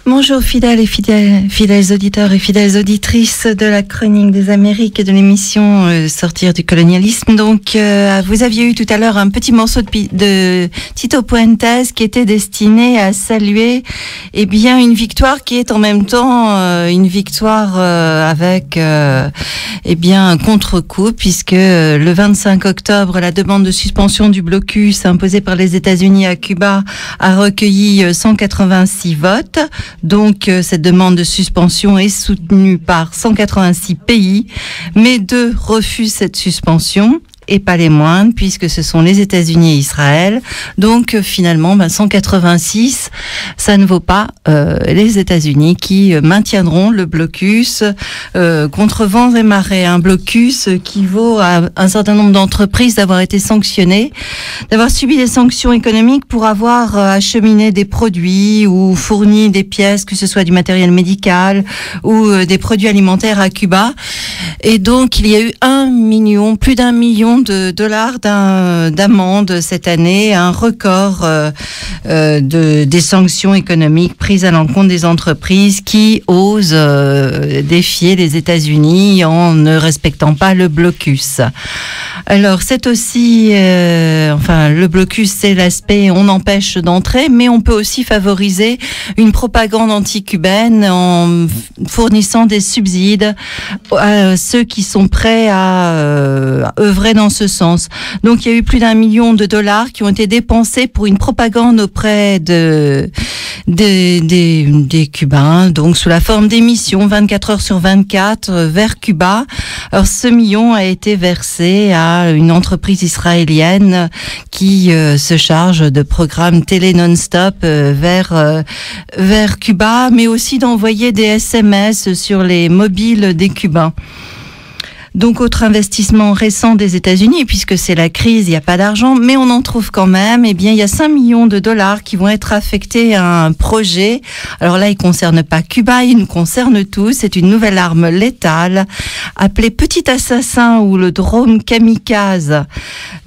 Bonjour fidèles auditeurs et fidèles auditrices de la Chronique des Amériques et de l'émission Sortir du colonialisme. Donc vous aviez eu tout à l'heure un petit morceau de Tito Puentes qui était destiné à saluer une victoire qui est en même temps une victoire avec un contre-coup, puisque le 25 octobre, la demande de suspension du blocus imposée par les États-Unis à Cuba a recueilli 186 votes. Donc, cette demande de suspension est soutenue par 186 pays, mais 2 refusent cette suspension. Et pas les moindres, puisque ce sont les États-Unis et Israël. Donc finalement, 186, ça ne vaut pas les États-Unis qui maintiendront le blocus contre vents et marées. Un blocus qui vaut à un certain nombre d'entreprises d'avoir été sanctionnées, d'avoir subi des sanctions économiques pour avoir acheminé des produits ou fourni des pièces, que ce soit du matériel médical ou des produits alimentaires à Cuba. Et donc il y a eu plus d'1 million de dollars d'amende cette année, un record des sanctions économiques prises à l'encontre des entreprises qui osent défier les États-Unis en ne respectant pas le blocus. Alors c'est aussi, le blocus, c'est l'aspect on empêche d'entrer, mais on peut aussi favoriser une propagande anti-cubaine en fournissant des subsides à ceux qui sont prêts à œuvrer dans ce sens. Donc il y a eu plus d'1 million de dollars qui ont été dépensés pour une propagande auprès des Cubains, donc sous la forme d'émissions 24 heures sur 24 vers Cuba. Alors ce million a été versé à une entreprise israélienne qui se charge de programmes télé non-stop vers Cuba, mais aussi d'envoyer des SMS sur les mobiles des Cubains. Donc, autre investissement récent des États-Unis, puisque c'est la crise, il n'y a pas d'argent, mais on en trouve quand même. Il y a 5 millions de dollars qui vont être affectés à un projet. Alors là, il ne concerne pas Cuba, il nous concerne tous. C'est une nouvelle arme létale, appelée Petit Assassin ou le drone kamikaze,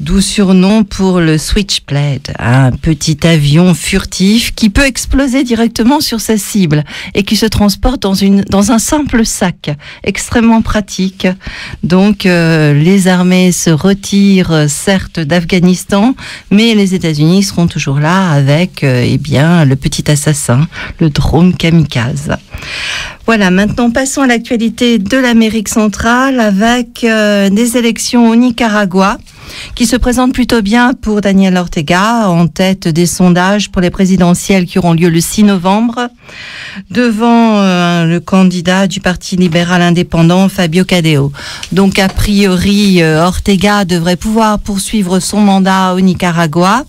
d'où surnom pour le Switchblade, un petit avion furtif qui peut exploser directement sur sa cible et qui se transporte dans un simple sac, extrêmement pratique. Donc les armées se retirent certes d'Afghanistan, mais les États-Unis seront toujours là avec le petit assassin, le drone kamikaze. Voilà, maintenant passons à l'actualité de l'Amérique centrale avec des élections au Nicaragua qui se présentent plutôt bien pour Daniel Ortega, en tête des sondages pour les présidentielles qui auront lieu le 6 novembre, devant le candidat du Parti libéral indépendant, Fabio Cadeo. Donc, a priori, Ortega devrait pouvoir poursuivre son mandat au Nicaragua.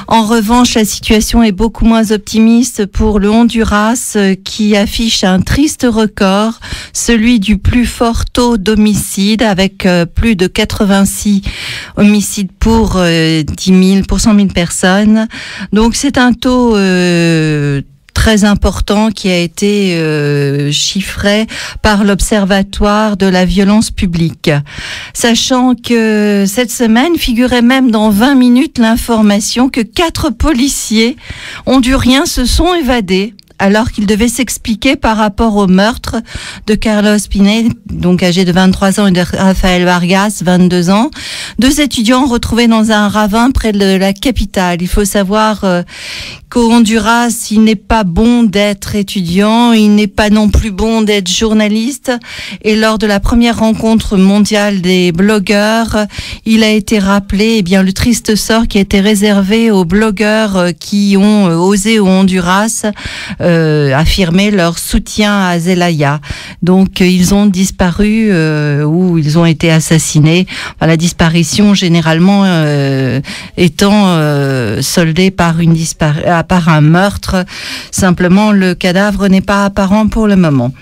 En revanche, la situation est beaucoup moins optimiste pour le Honduras, qui affiche un triste record, celui du plus fort taux d'homicide, avec plus de 86 homicides pour 100 000 personnes. Donc c'est un taux très important qui a été chiffré par l'Observatoire de la violence publique. Sachant que cette semaine figurait même dans 20 minutes l'information que 4 policiers honduriens se sont évadés alors qu'il devait s'expliquer par rapport au meurtre de Carlos Pineda, donc âgé de 23 ans, et de Rafael Vargas, 22 ans, 2 étudiants retrouvés dans un ravin près de la capitale. Il faut savoir qu'au Honduras, il n'est pas bon d'être étudiant, il n'est pas non plus bon d'être journaliste. Et lors de la première rencontre mondiale des blogueurs, il a été rappelé le triste sort qui a été réservé aux blogueurs qui ont osé au Honduras affirmer leur soutien à Zelaya. Donc ils ont disparu ou ils ont été assassinés. La disparition généralement étant soldée par un meurtre. Simplement, le cadavre n'est pas apparent pour le moment.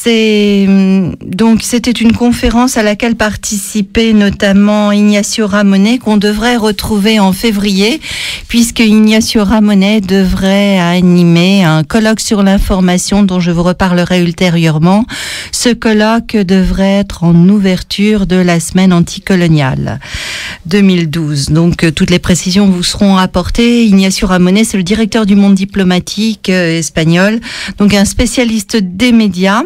C'était une conférence à laquelle participait notamment Ignacio Ramonet, qu'on devrait retrouver en février, puisque Ignacio Ramonet devrait animer un colloque sur l'information dont je vous reparlerai ultérieurement. Ce colloque devrait être en ouverture de la semaine anticoloniale 2012. Donc toutes les précisions vous seront apportées. Ignacio Ramonet, c'est le directeur du Monde diplomatique espagnol, donc un spécialiste des médias.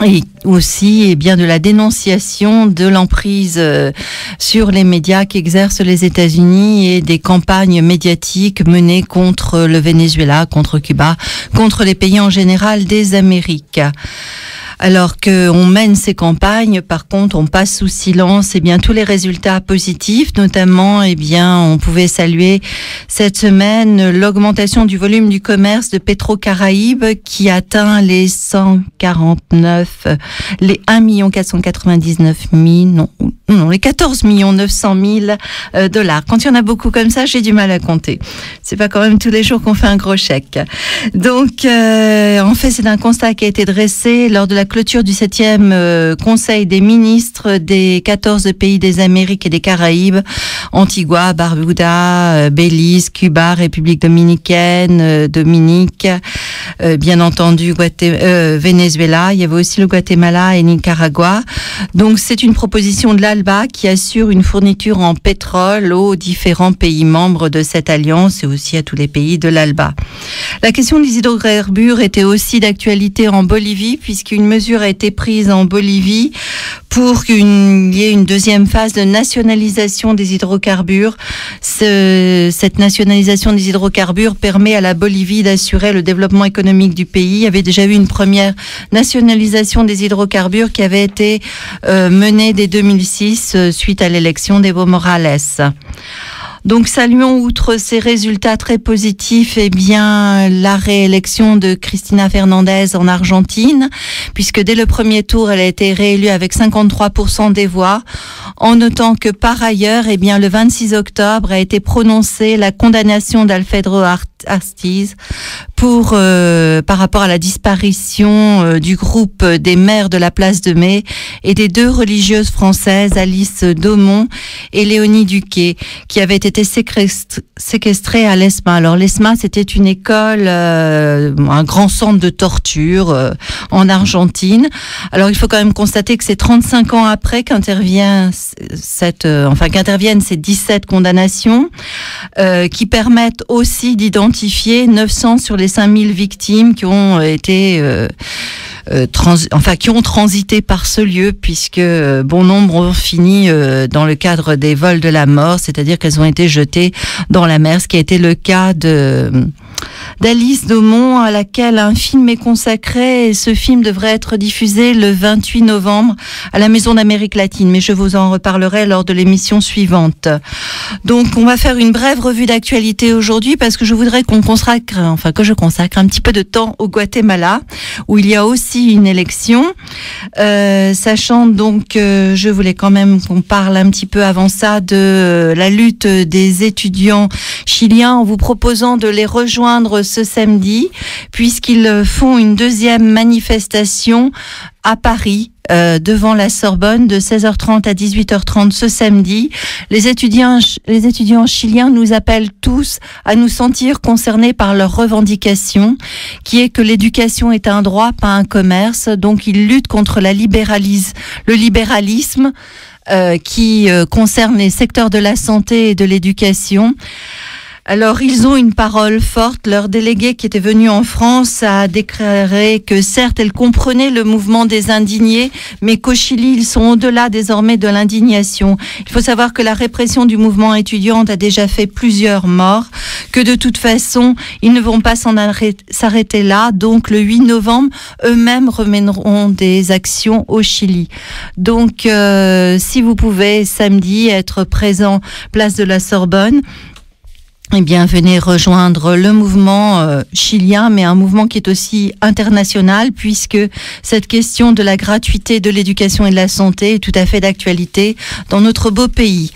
Et aussi de la dénonciation de l'emprise sur les médias qu'exercent les États-Unis et des campagnes médiatiques menées contre le Venezuela, contre Cuba, contre les pays en général des Amériques. Alors qu'on mène ces campagnes, par contre, on passe sous silence tous les résultats positifs, notamment on pouvait saluer cette semaine l'augmentation du volume du commerce de Petro-Caraïbes qui atteint les 1 499 000, les 14 900 000 dollars. Quand il y en a beaucoup comme ça, j'ai du mal à compter. C'est pas quand même tous les jours qu'on fait un gros chèque. Donc, en fait, c'est un constat qui a été dressé lors de la clôture du 7e Conseil des ministres des 14 pays des Amériques et des Caraïbes, Antigua, Barbuda, Belize, Cuba, République dominicaine, Dominique, bien entendu Venezuela, il y avait aussi le Guatemala et Nicaragua. Donc c'est une proposition de l'ALBA qui assure une fourniture en pétrole aux différents pays membres de cette alliance et aussi à tous les pays de l'ALBA. La question des hydrocarbures était aussi d'actualité en Bolivie, puisqu'une mesure a été prise en Bolivie pour qu'il y ait une deuxième phase de nationalisation des hydrocarbures. Cette nationalisation des hydrocarbures permet à la Bolivie d'assurer le développement économique du pays. Il y avait déjà eu une première nationalisation des hydrocarbures qui avait été menée dès 2006 suite à l'élection d'Evo Morales. Donc saluons, outre ces résultats très positifs, la réélection de Cristina Fernandez en Argentine, puisque dès le premier tour, elle a été réélue avec 53% des voix, en notant que par ailleurs, le 26 octobre a été prononcée la condamnation d'Alfredo Astiz par rapport à la disparition du groupe des mères de la place de Mai et des deux religieuses françaises, Alice Daumont et Léonie Duquet, qui avaient été séquestrées à l'ESMA. Alors l'ESMA, c'était une école, un grand centre de torture en Argentine. Alors il faut quand même constater que c'est 35 ans après qu'interviennent ces 17 condamnations qui permettent aussi d'identifier 900 sur les 5000 victimes qui ont été qui ont transité par ce lieu, puisque bon nombre ont fini dans le cadre des vols de la mort, c'est-à-dire qu'elles ont été jetées dans la mer, ce qui a été le cas d'Alice Daumont, à laquelle un film est consacré, et ce film devrait être diffusé le 28 novembre à la Maison d'Amérique latine, mais je vous en reparlerai lors de l'émission suivante. Donc on va faire une brève revue d'actualité aujourd'hui, parce que je voudrais que je consacre un petit peu de temps au Guatemala, où il y a aussi une élection, sachant donc que je voulais quand même qu'on parle un petit peu avant ça de la lutte des étudiants chiliens, en vous proposant de les rejoindre ce samedi, puisqu'ils font une deuxième manifestation à Paris, devant la Sorbonne, de 16h30 à 18h30 ce samedi. Les étudiants chiliens nous appellent tous à nous sentir concernés par leurs revendications, qui est que l'éducation est un droit, pas un commerce. Donc ils luttent contre le libéralisme qui concerne les secteurs de la santé et de l'éducation. Alors, ils ont une parole forte. Leur délégué qui était venu en France a déclaré que certes, elle comprenait le mouvement des indignés, mais qu'au Chili, ils sont au-delà désormais de l'indignation. Il faut savoir que la répression du mouvement étudiant a déjà fait plusieurs morts, que de toute façon, ils ne vont pas s'arrêter là. Donc, le 8 novembre, eux-mêmes remèneront des actions au Chili. Donc, si vous pouvez, samedi, être présent place de la Sorbonne, eh bien, venez rejoindre le mouvement chilien, mais un mouvement qui est aussi international, puisque cette question de la gratuité de l'éducation et de la santé est tout à fait d'actualité dans notre beau pays.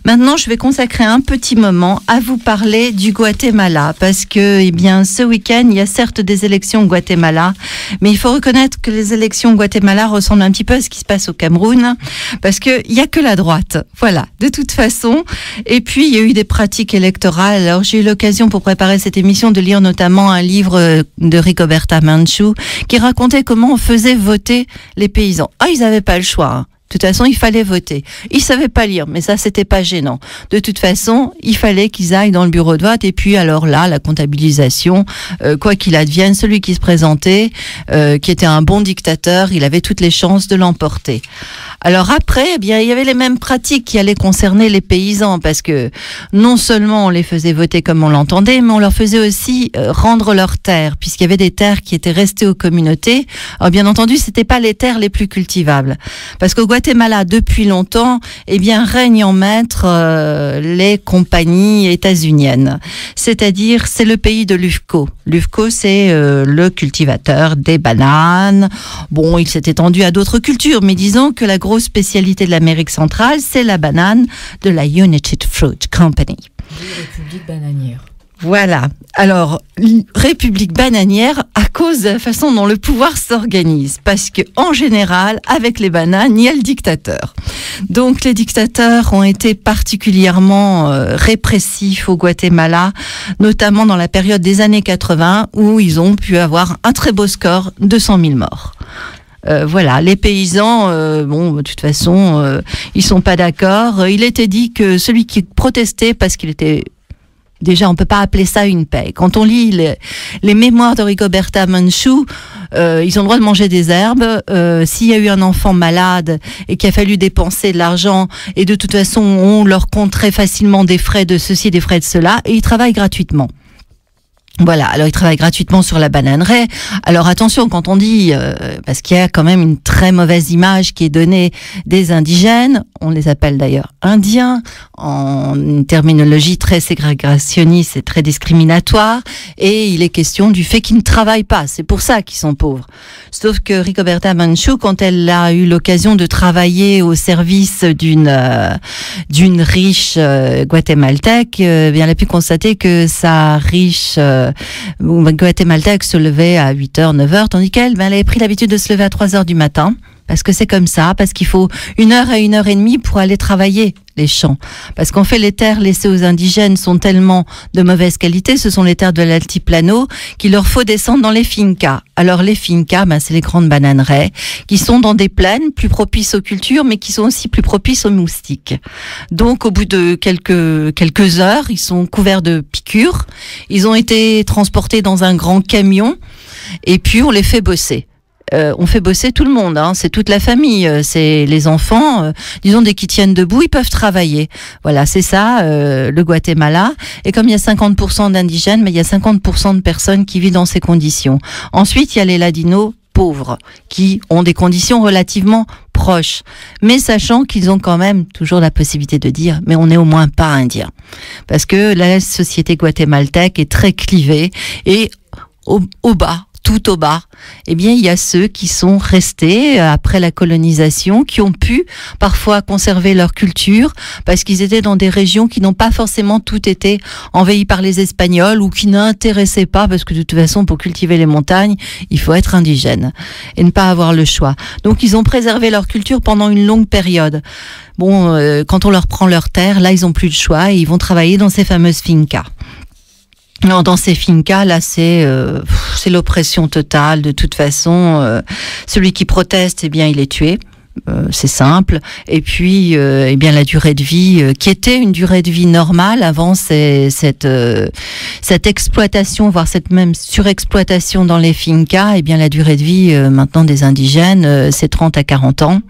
Maintenant, je vais consacrer un petit moment à vous parler du Guatemala, parce que, eh bien, ce week-end, il y a certes des élections au Guatemala, mais il faut reconnaître que les élections au Guatemala ressemblent un petit peu à ce qui se passe au Cameroun, parce qu'il n'y a que la droite. Voilà, de toute façon. Et puis, il y a eu des pratiques électorales. Alors, j'ai eu l'occasion pour préparer cette émission de lire notamment un livre de Rigoberta Menchú qui racontait comment on faisait voter les paysans. Ah, ils n'avaient pas le choix, hein. De toute façon, il fallait voter. Ils savaient pas lire, mais ça, c'était pas gênant. De toute façon, il fallait qu'ils aillent dans le bureau de vote. Et puis, alors là, la comptabilisation, quoi qu'il advienne, celui qui se présentait, qui était un bon dictateur, il avait toutes les chances de l'emporter. Alors après, eh bien, il y avait les mêmes pratiques qui allaient concerner les paysans, parce que non seulement on les faisait voter comme on l'entendait, mais on leur faisait aussi rendre leurs terres, puisqu'il y avait des terres qui étaient restées aux communautés. Alors bien entendu, c'était pas les terres les plus cultivables, parce qu'au Guatemala, depuis longtemps, eh bien, règnent en maître les compagnies états-uniennes. C'est-à-dire, c'est le pays de l'UFCO. L'UFCO, c'est le cultivateur des bananes. Bon, il s'est étendu à d'autres cultures, mais disons que la grosse spécialité de l'Amérique centrale, c'est la banane de la United Fruit Company. République bananière. Voilà. Alors, république bananière à cause de la façon dont le pouvoir s'organise. Parce que, en général, avec les bananes, il y a le dictateur. Donc, les dictateurs ont été particulièrement répressifs au Guatemala, notamment dans la période des années 80, où ils ont pu avoir un très beau score, 200 000 morts. Voilà, les paysans, bon, de toute façon, ils sont pas d'accord. Il était dit que celui qui protestait, parce qu'il était... Déjà, on peut pas appeler ça une paix. Quand on lit les mémoires de Rigoberta Menchú, ils ont le droit de manger des herbes. S'il y a eu un enfant malade et qu'il a fallu dépenser de l'argent, et de toute façon, on leur compte très facilement des frais de ceci, des frais de cela, et ils travaillent gratuitement. Voilà, alors ils travaillent gratuitement sur la bananeraie. Alors attention, quand on dit, parce qu'il y a quand même une très mauvaise image qui est donnée des indigènes, on les appelle d'ailleurs indiens, en une terminologie très ségrégationniste et très discriminatoire, et il est question du fait qu'ils ne travaillent pas, c'est pour ça qu'ils sont pauvres. Sauf que Rigoberta Menchú, quand elle a eu l'occasion de travailler au service d'une riche guatémaltèque, bien elle a pu constater que sa riche guatémaltèque se levait à 8h, 9h, tandis qu'elle, elle avait pris l'habitude de se lever à 3h du matin, parce que c'est comme ça, parce qu'il faut 1 heure à 1h30 pour aller travailler les champs. Parce qu'en fait, les terres laissées aux indigènes sont tellement de mauvaise qualité, ce sont les terres de l'altiplano, qu'il leur faut descendre dans les fincas. Alors les fincas, c'est les grandes bananeraies, qui sont dans des plaines plus propices aux cultures, mais qui sont aussi plus propices aux moustiques. Donc au bout de quelques heures, ils sont couverts de piqûres, ils ont été transportés dans un grand camion, et puis on les fait bosser. On fait bosser tout le monde, hein. C'est toute la famille, c'est les enfants, disons dès qu'ils tiennent debout, ils peuvent travailler. Voilà, c'est ça, le Guatemala. Et comme il y a 50% d'indigènes, mais il y a 50% de personnes qui vivent dans ces conditions. Ensuite, il y a les ladinos pauvres, qui ont des conditions relativement proches, mais sachant qu'ils ont quand même toujours la possibilité de dire, mais on n'est au moins pas indien. Parce que la société guatémaltèque est très clivée, et au bas, tout au bas, eh bien, il y a ceux qui sont restés après la colonisation, qui ont pu parfois conserver leur culture, parce qu'ils étaient dans des régions qui n'ont pas forcément toutes été envahies par les Espagnols, ou qui n'intéressaient pas, parce que de toute façon, pour cultiver les montagnes, il faut être indigène et ne pas avoir le choix. Donc, ils ont préservé leur culture pendant une longue période. Bon, quand on leur prend leur terre, là, ils n'ont plus le choix, et ils vont travailler dans ces fameuses fincas. Non, dans ces fincas, là, c'est l'oppression totale. De toute façon, celui qui proteste, eh bien, il est tué. C'est simple. Et puis, eh bien, la durée de vie, qui était une durée de vie normale avant, cette exploitation, voire cette même surexploitation dans les fincas, eh bien, la durée de vie maintenant des indigènes, c'est 30 à 40 ans.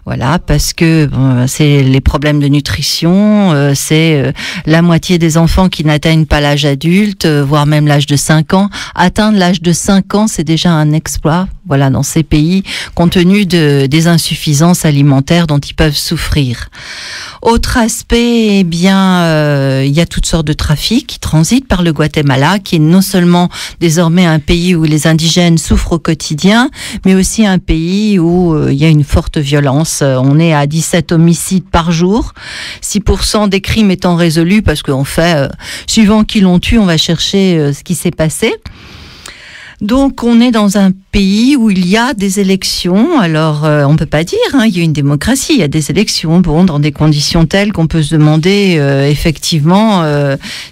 Voilà, parce que c'est les problèmes de nutrition, c'est la moitié des enfants qui n'atteignent pas l'âge adulte, voire même l'âge de 5 ans. Atteindre l'âge de 5 ans, c'est déjà un exploit. voilà, dans ces pays, compte tenu des insuffisances alimentaires dont ils peuvent souffrir. Autre aspect, eh bien, il y a toutes sortes de trafics qui transitent par le Guatemala, qui est non seulement désormais un pays où les indigènes souffrent au quotidien, mais aussi un pays où il y a une forte violence. On est à 17 homicides par jour, 6% des crimes étant résolus parce qu'en fait, suivant qui l'on tue, on va chercher ce qui s'est passé. Donc, on est dans un pays où il y a des élections. Alors, on peut pas dire, il y a une démocratie, il y a des élections, bon, dans des conditions telles qu'on peut se demander effectivement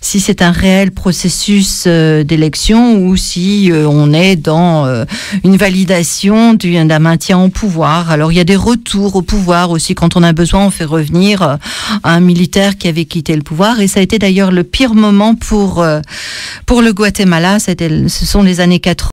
si c'est un réel processus d'élection ou si on est dans une validation d'un maintien au pouvoir. Alors, il y a des retours au pouvoir aussi. Quand on a besoin, on fait revenir un militaire qui avait quitté le pouvoir. Et ça a été d'ailleurs le pire moment pour le Guatemala. Ce sont les années 80.